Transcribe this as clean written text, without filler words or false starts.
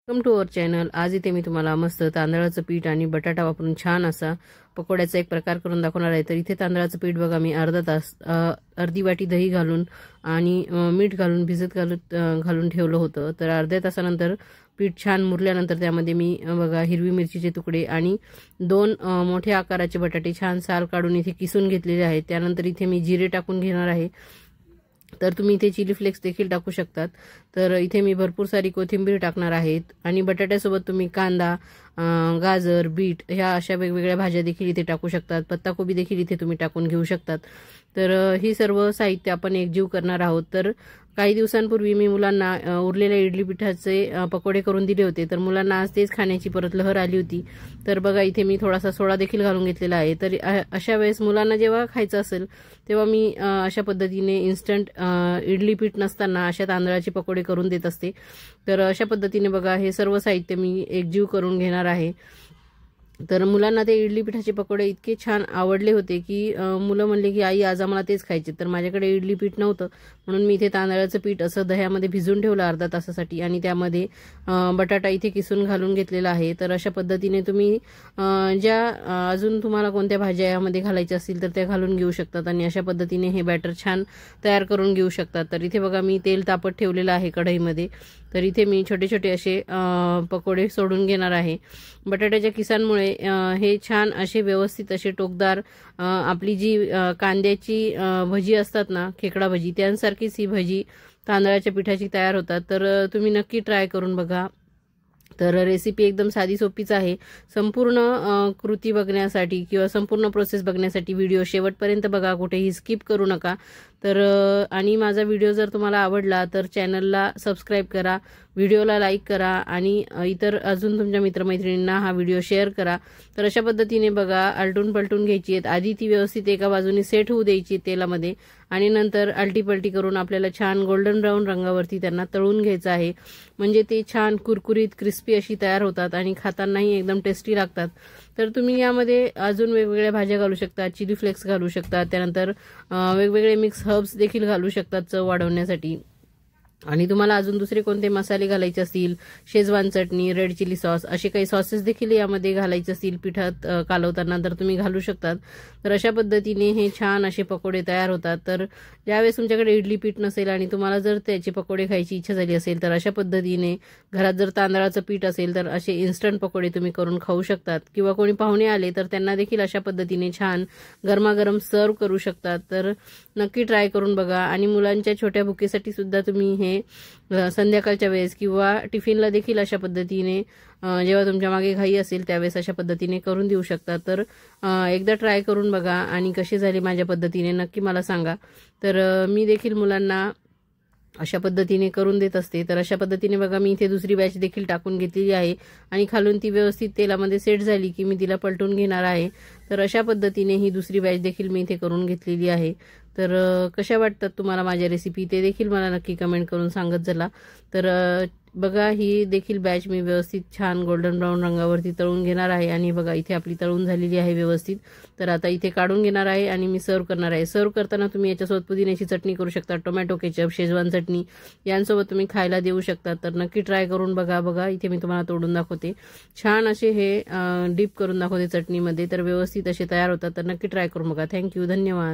Welcome to our channel. आज इथे मी तुम्हाला मस्त तांदळाचं पीठ आणि बटाटा वापरून छान असा पकोड्याचा एक प्रकार करून दाखवणार आहे। तर इथे तांदळाचं पीठ बघा मी अर्धा तास अर्धी वाटी दही घालून आणि मीठ घालून घालून ठेवलं होतं। तर अर्ध्या तासानंतर पीठ छान मुरल्यानंतर त्यामध्ये मी बघा हिरवी मिरचीचे तुकडे आणि 2 मोठ्या आकाराचे बटाटे छान साल काढून इथे किसून घेतलेले आहेत। त्यानंतर इथे मी जिरे टाकून घेणार आहे। तर तुम्ही इथे चिली फ्लेक्स देखील टाकू शकतात। तर इथे मी भरपूर सारी कोथिंबीर टाकणार आहे आणि बटाट्यासोबत तुम्ही कांदा, गाजर, बीट ह्या अशा वेगवेगळ्या भाज्या देखील इथे टाकू शकतात। पत्ताकोबी देखील इथे तुम्ही टाकून घेऊ शकतात। तर ही सर्व साहित्य आपण एकजीव करणार आहोत। तर काही दिवसांपूर्वी मी मुलांना उरलेल्या इडली पिठाचे पकोडे करून दिले होते। तर मुलांना आज तेच खाण्याची परत लहर आली होती। तर बघा इथे मी थोडासा सोडा देखील घालून घेतलेला आहे। तर अशा वेळेस मुलांना जेव्हा खायचं असेल तेव्हा मी अशा पद्धतीने इन्स्टंट इडली पीठ नसताना अशा तांदळाचे पकोडे करून देत असते। तर अशा पद्धतीने बघा हे सर्व साहित्य मी एकजीव करून घेणार आहे। तर मुलांना ते इडली पिठाचे पकोडे इतके छान आवडले होते की मुलं म्हणले की आई आज आम्हाला तेच खायचे। तर माझ्याकडे इडली पीठ नव्हतं म्हणून मी इथे तांदळाचं पीठ असं दह्यामध्ये भिजून ठेवलं अर्धा तासासाठी आणि त्यामध्ये बटाटा इथे किसून घालून घेतलेला आहे। तर अशा पद्धतीने तुम्ही ज्या अजून तुम्हाला कोणत्या भाज्या यामध्ये घालायच्या असतील तर त्या घालून घेऊ शकतात आणि अशा पद्धतीने हे बॅटर छान तयार करून घेऊ शकतात। तर इथे बघा मी तेल तापत ठेवलेलं आहे कढईमध्ये। तर इथे मी छोटे छोटे असे पकोडे सोडून घेणार आहे। बटाट्याच्या किसांमुळे हे छान असे व्यवस्थित असे टोकदार आपली जी कांद्याची भजी असतात ना, खेकडा भजी, त्यांसारखीच ही भजी तांदळाच्या पिठाची तयार होतात। तर तुम्ही नक्की ट्राय करून बघा। तर रेसिपी एकदम साधी सोपीच आहे। संपूर्ण कृती बघण्यासाठी किंवा संपूर्ण प्रोसेस बघण्यासाठी व्हिडिओ शेवटपर्यंत बघा, कुठेही स्किप करू नका। तर आणि माझा व्हिडिओ जर तुम्हाला आवडला तर चॅनलला सबस्क्राईब करा, व्हिडिओला लाईक करा आणि इतर अजून तुमच्या मित्रमैत्रिणींना हा व्हिडिओ शेअर करा। तर अशा पद्धतीने बघा आलटून पलटून घ्यायची आहेत। आधी ती व्यवस्थित एका बाजूने सेट होऊ द्यायची तेलामध्ये आणि नंतर आलटी पलटी करून आपल्याला छान गोल्डन ब्राऊन रंगावरती त्यांना तळून घ्यायचं आहे। म्हणजे ते छान कुरकुरीत क्रिस्पी अशी तयार होतात आणि खातानाही एकदम टेस्टी लागतात। तर तुम्ही यामध्ये अजून वेगवेगळ्या भाज्या घालू शकता, चिली फ्लेक्स घालू शकता, त्यानंतर वेगवेगळे मिक्स हर्ब्स देखील घालू शकतात चव वाढवण्यासाठी। आणि तुम्हाला अजून दुसरे कोणते मसाले घालायचे असतील, शेजवान चटणी, रेड चिली सॉस असे काही सॉसेस देखील यामध्ये घालायचे असतील पिठात कालवताना तर तुम्ही घालू शकतात। तर अशा पद्धतीने हे छान असे पकोडे तयार होतात। तर ज्यावेळेस तुमच्याकडे इडली पीठ नसेल आणि तुम्हाला जर त्याचे पकोडे खायची इच्छा झाली असेल तर अशा पद्धतीने घरात जर तांदळाचं पीठ असेल तर असे इन्स्टंट पकोडे तुम्ही करून खाऊ शकतात। किंवा कोणी पाहुणे आले तर त्यांना देखील अशा पद्धतीने छान गरमागरम सर्व करू शकतात। तर नक्की ट्राय करून बघा आणि मुलांच्या छोट्या भुकेसाठी सुद्धा तुम्ही हे संध्याकाळच्या वेळेस किंवा टिफिनला देखील अशा पद्धतीने जेव्हा तुमच्या मागे घाई असेल त्यावेळेस अशा पद्धतीने करून देऊ शकता। तर एकदा ट्राय करून बघा आणि कसे झाले माझ्या पद्धतीने नक्की मला सांगा। तर मी देखील मुलांना अशा पद्धतीने करून देत असते। तर अशा पद्धतीने बघा मी इथे दुसरी बॅच देखील टाकून घेतलेली आहे आणि खालून ती व्यवस्थित तेलामध्ये सेट झाली की मी तिला पलटून घेणार आहे। तर अशा पद्धतीने ही दुसरी बॅच देखील मी इथे करून घेतलेली आहे। तर कशा वाटतात तुम्हाला माझ्या रेसिपी ते देखील मला नक्की कमेंट करून सांगत चला। तर बघा ही देखील बॅच मी व्यवस्थित छान गोल्डन ब्राऊन रंगावरती तळून घेणार आहे आणि बघा इथे आपली तळून झालेली आहे व्यवस्थित। तर आता इथे काढून घेणार आहे आणि मी सर्व करणार आहे। सर्व करताना तुम्ही याच्यासोबत पुदिन्याची चटणी करू शकता, टोमॅटो केचप, शेजवान चटणी यांसोबत तुम्ही खायला देऊ शकता। तर नक्की ट्राय करून बघा। बघा इथे मी तुम्हाला तोडून दाखवते, छान असे हे डीप करून दाखवते चटणीमध्ये। तर व्यवस्थित असे तयार होतात। तर नक्की ट्राय करून बघा। थँक्यू, धन्यवाद।